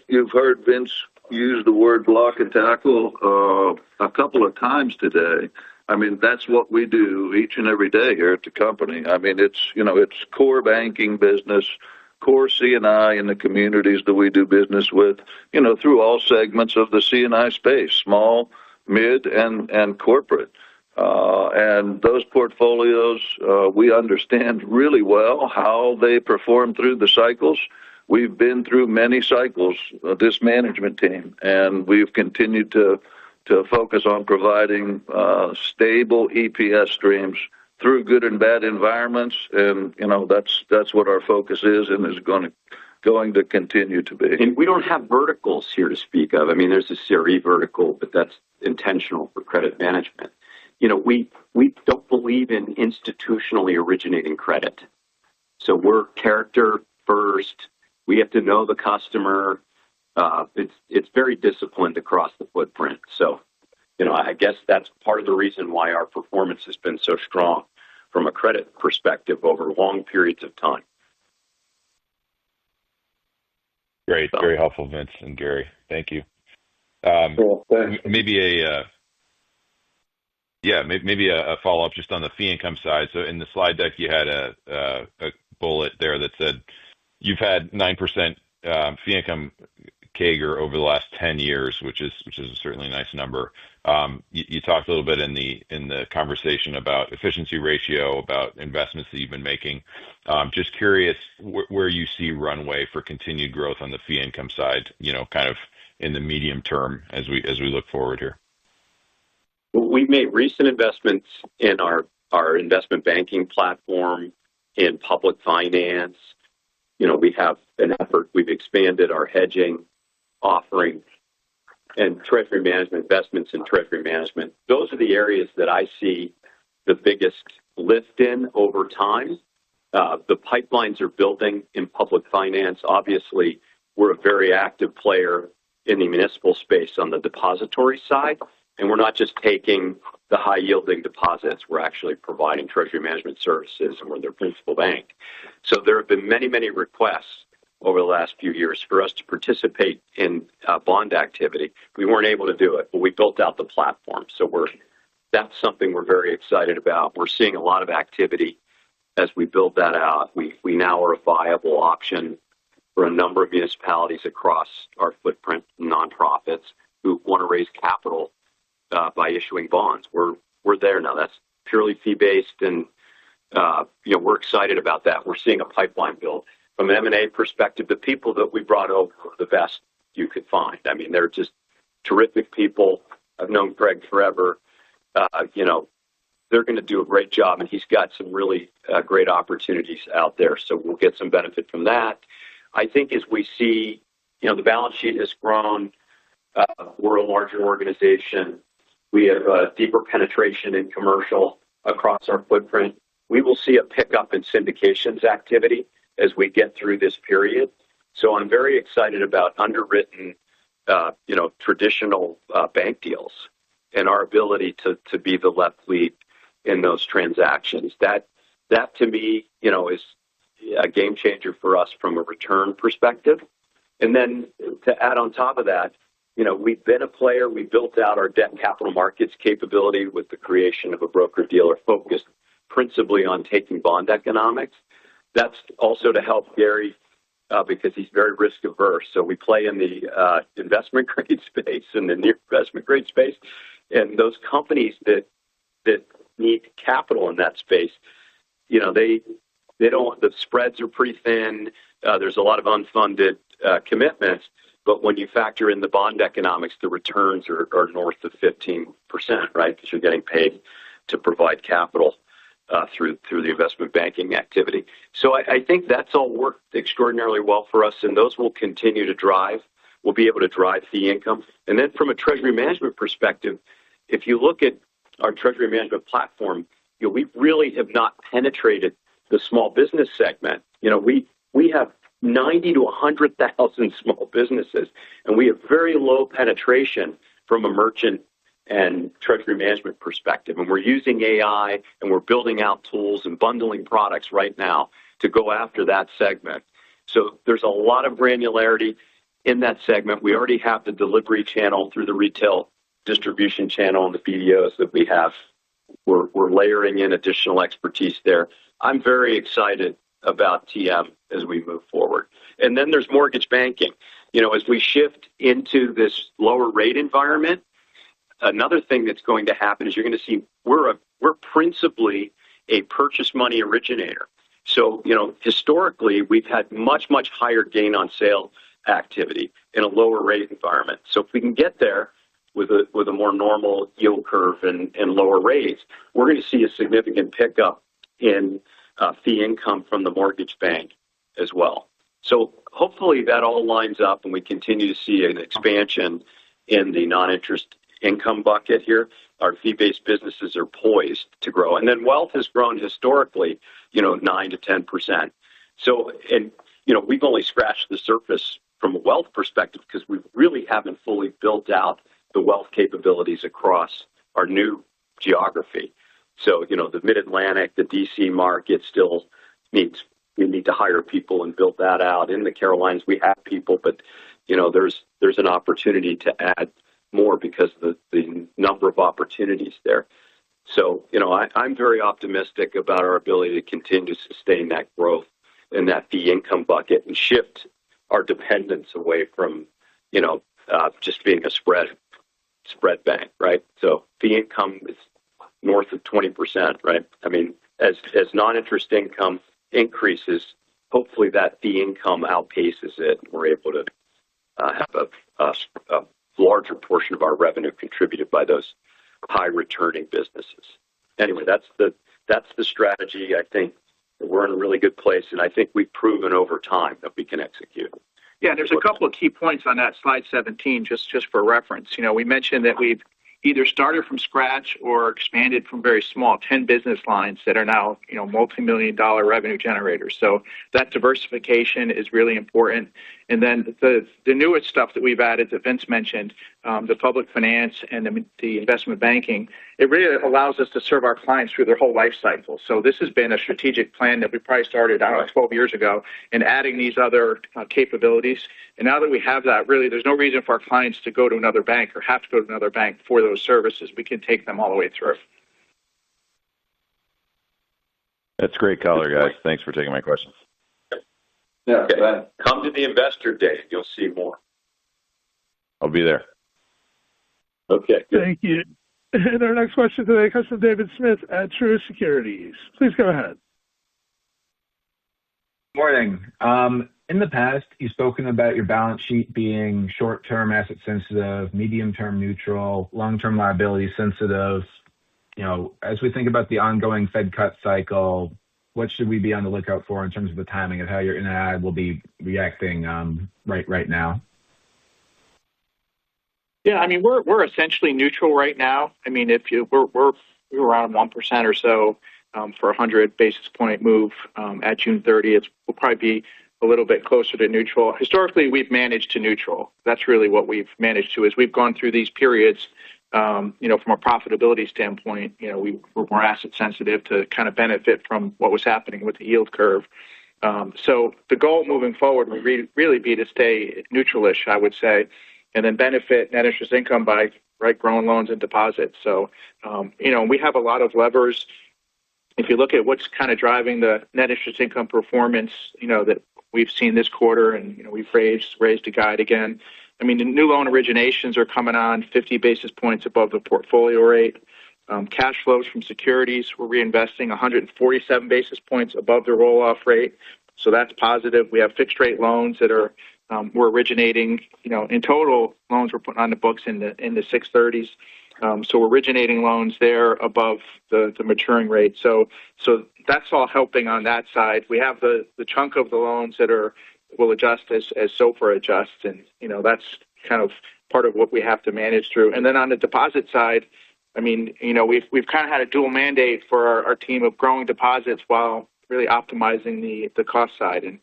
you've heard Vince use the word block and tackle a couple of times today. I mean, that's what we do each and every day here at the company. I mean, it's core banking business, core C&I in the communities that we do business with, through all segments of the C&I space, small, mid, and corporate. And those portfolios, we understand really well how they perform through the cycles. We've been through many cycles, this management team, and we've continued to focus on providing stable EPS streams through good and bad environments, and that's what our focus is and is going to continue to be. And we don't have verticals here to speak of. I mean, there's a CRE vertical, but that's intentional for credit management. We don't believe in institutionally originating credit, so we're character first. We have to know the customer. It's very disciplined across the footprint. So, I guess that's part of the reason why our performance has been so strong from a credit perspective over long periods of time. Great, very helpful, Vince and Gary. Thank you. Cool, thanks. Maybe a follow-up just on the fee income side. So in the slide deck, you had a bullet there that said you've had 9% fee income CAGR over the last 10 years, which is certainly a nice number. You talked a little bit in the conversation about efficiency ratio, about investments that you've been making. Just curious where you see runway for continued growth on the fee income side, kind of in the medium term as we look forward here. Well, we've made recent investments in our investment banking platform, in public finance. We have an effort. We've expanded our hedging offering and treasury management, investments in treasury management. Those are the areas that I see the biggest lift in over time. The pipelines are building in public finance. Obviously, we're a very active player in the municipal space on the depository side, and we're not just taking the high-yielding deposits. We're actually providing treasury management services, and we're their principal bank. So there have been many, many requests over the last few years for us to participate in bond activity. We weren't able to do it, but we built out the platform. So that's something we're very excited about. We're seeing a lot of activity as we build that out. We now are a viable option for a number of municipalities across our footprint, nonprofits. who want to raise capital by issuing bonds. We're there now. That's purely fee-based, and we're excited about that. We're seeing a pipeline build. From an M&A perspective, the people that we brought over are the best you could find. I mean, they're just terrific people. I've known Greg forever. They're going to do a great job, and he's got some really great opportunities out there. So we'll get some benefit from that. I think as we see, the balance sheet has grown. We're a larger organization. We have a deeper penetration in commercial across our footprint. We will see a pickup in syndications activity as we get through this period. So I'm very excited about underwritten, traditional bank deals and our ability to be the left lead in those transactions. That to me, is a game changer for us from a return perspective. And then to add on top of that, we've been a player. We built out our debt capital markets capability with the creation of a broker-dealer focused principally on taking bond economics. That's also to help Gary because he's very risk averse. So we play in the investment grade space and the near investment grade space. And those companies that need capital in that space, they don't, the spreads are pretty thin. There's a lot of unfunded commitments. But when you factor in the bond economics, the returns are north of 15%, right? Because you're getting paid to provide capital through the investment banking activity. So I think that's all worked extraordinarily well for us, and those will continue to drive. We'll be able to drive fee income. And then from a treasury management perspective, if you look at our treasury management platform, we really have not penetrated the small business segment. We have 90 to 100,000 small businesses, and we have very low penetration from a merchant and treasury management perspective. And we're using AI, and we're building out tools and bundling products right now to go after that segment. So there's a lot of granularity in that segment. We already have the delivery channel through the retail distribution channel and the BDOs that we have. We're layering in additional expertise there. I'm very excited about TM as we move forward. And then there's mortgage banking. As we shift into this lower rate environment, another thing that's going to happen is you're going to see we're principally a purchase money originator. So, historically, we've had much, much higher gain on sale activity in a lower rate environment. So if we can get there with a more normal yield curve and lower rates, we're going to see a significant pickup in fee income from the mortgage bank as well. So hopefully that all lines up and we continue to see an expansion in the non-interest income bucket here. Our fee-based businesses are poised to grow. And then wealth has grown historically, 9 to 10%. So, and, we've only scratched the surface from a wealth perspective because we really haven't fully built out the wealth capabilities across our new geography. So, the Mid-Atlantic, the DC market still we need to hire people and build that out. In the Carolinas, we have people, but, there's an opportunity to add more because of the number of opportunities there. So, I'm very optimistic about our ability to continue to sustain that growth in that fee income bucket and shift our dependence away from, just being a spread bank, right? So fee income is north of 20%, right? I mean, as non-interest income increases, hopefully that fee income outpaces it. And we're able to have a larger portion of our revenue contributed by those high returning businesses. Anyway, that's the strategy. I think we're in a really good place, and I think we've proven over time that we can execute. Yeah, there's a couple of key points on that slide 17, just for reference. We mentioned that we've either started from scratch or expanded from very small, 10 business lines that are now, multi-million-dollar revenue generators. So that diversification is really important. And then the newest stuff that we've added that Vince mentioned, the public finance and the investment banking, it really allows us to serve our clients through their whole life cycle. So this has been a strategic plan that we probably started, 12 years ago, and adding these other capabilities. And now that we have that, really, there's no reason for our clients to go to another bank or have to go to another bank for those services. We can take them all the way through. That's great color, guys. Thanks for taking my questions. Yeah, okay. Come to the investor day. You'll see more. I'll be there. Okay, good. Thank you. And our next question today comes from David Smith at Truist Securities. Please go ahead. Morning. In the past, you've spoken about your balance sheet being short-term asset sensitive, medium-term neutral, long-term liability sensitive. As we think about the ongoing Fed cut cycle, what should we be on the lookout for in terms of the timing of how your NII will be reacting right now? Yeah, I mean, we're essentially neutral right now. I mean, we're around 1% or so for a 100 basis point move at June 30th. We'll probably be a little bit closer to neutral. Historically, we've managed to neutral. That's really what we've managed to, as we've gone through these periods. From a profitability standpoint, we were more asset sensitive to kind of benefit from what was happening with the yield curve. So the goal moving forward would really be to stay neutralish, I would say, and then benefit net interest income by growing loans and deposits. So, we have a lot of levers. If you look at what's kind of driving the net interest income performance, that we've seen this quarter, and we've raised the guide again. I mean, the new loan originations are coming on 50 basis points above the portfolio rate. Cash flows from securities, we're reinvesting 147 basis points above the roll-off rate. So that's positive. We have fixed rate loans that we're originating. In total, loans we're putting on the books in the 630s. So we're originating loans there above the maturing rate. So that's all helping on that side. We have the chunk of the loans that will adjust as SOFR adjusts, and that's kind of part of what we have to manage through. And then on the deposit side, I mean, we've kind of had a dual mandate for our team of growing deposits while really optimizing the cost side. And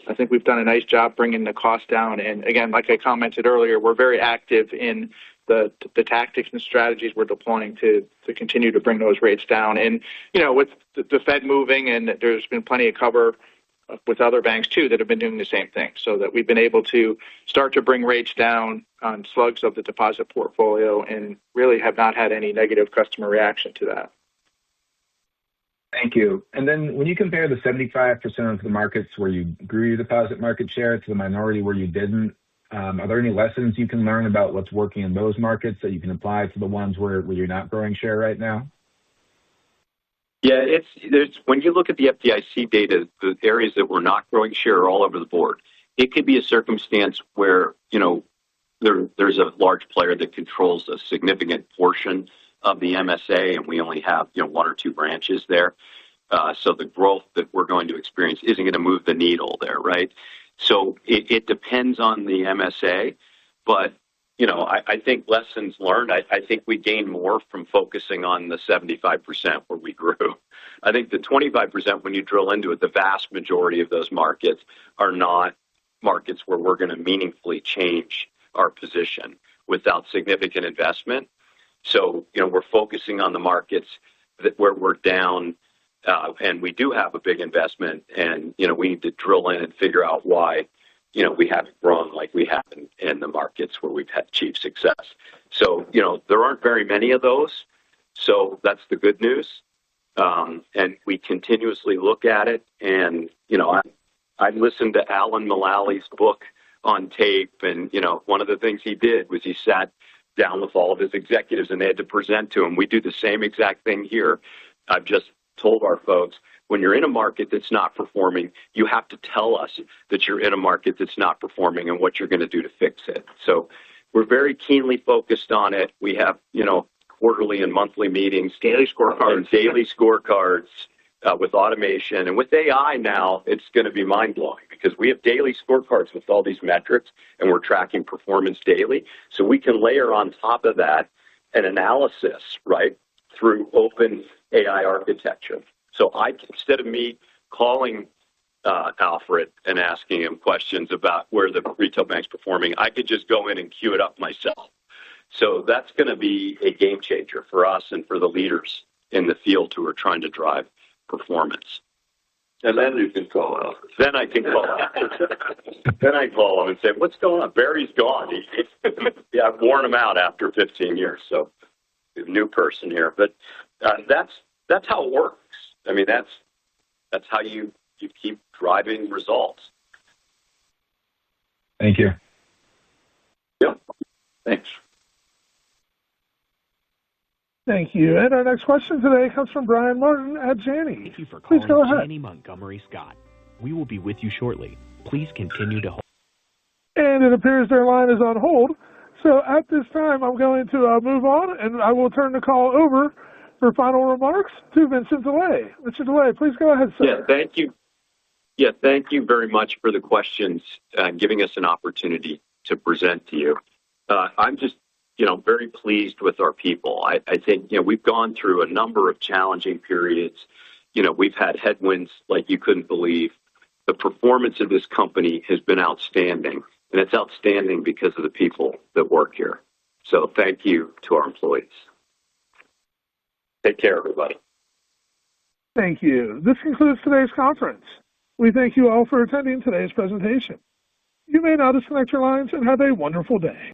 I think we've done a nice job bringing the cost down. And again, like I commented earlier, we're very active in the tactics and strategies we're deploying to continue to bring those rates down. And, with the Fed moving, and there's been plenty of cover with other banks too that have been doing the same thing, so that we've been able to start to bring rates down on slugs of the deposit portfolio and really have not had any negative customer reaction to that. Thank you. And then when you compare the 75% of the markets where you grew your deposit market share to the minority where you didn't, are there any lessons you can learn about what's working in those markets that you can apply to the ones where you're not growing share right now? Yeah, when you look at the FDIC data, the areas that we're not growing share are all over the board. It could be a circumstance where, there's a large player that controls a significant portion of the MSA, and we only have, one or two branches there. So the growth that we're going to experience isn't going to move the needle there, right? So it depends on the MSA, but I think lessons learned. I think we gain more from focusing on the 75% where we grew. I think the 25%, when you drill into it, the vast majority of those markets are not markets where we're going to meaningfully change our position without significant investment. So, we're focusing on the markets where we're down, and we do have a big investment, and, we need to drill in and figure out why, we haven't grown like we have in the markets where we've had achieved success. So, there aren't very many of those. So that's the good news. And we continuously look at it. And, I listened to Alan Mullally's book on tape. And, one of the things he did was he sat down with all of his executives and they had to present to him. We do the same exact thing here. I've just told our folks, when you're in a market that's not performing, you have to tell us that you're in a market that's not performing and what you're going to do to fix it. So we're very keenly focused on it. We have, quarterly and monthly meetings, daily scorecards with automation. And with AI now, it's going to be mind-blowing because we have daily scorecards with all these metrics and we're tracking performance daily. So we can layer on top of that an analysis, right, through open AI architecture. So instead of me calling Alfred and asking him questions about where the retail bank's performing, I could just go in and queue it up myself. So that's going to be a game changer for us and for the leaders in the field who are trying to drive performance. And then you can call Alfred. Then I can call Alfred. Then I call him and say, "What's going on? Barry's gone." Yeah, I've worn him out after 15 years. So a new person here, but that's how it works. I mean, that's how you keep driving results. Thank you. Yep. Thanks. Thank you. And our next question today comes from Brian Martin at Janney. Thank you for Please calling go ahead. Janney Montgomery Scott. We will be with you shortly. Please continue to hold. And it appears their line is on hold. So at this time, I'm going to move on, and I will turn the call over for final remarks to Vincent DeLay. Mr. DeLay, please go ahead, sir. Yeah, thank you. Yeah, thank you very much for the questions, giving us an opportunity to present to you. I'm just, very pleased with our people. I think, we've gone through a number of challenging periods. We've had headwinds like you couldn't believe. The performance of this company has been outstanding, and it's outstanding because of the people that work here. So thank you to our employees. Take care, everybody. Thank you. This concludes today's conference. We thank you all for attending today's presentation. You may now disconnect your lines and have a wonderful day.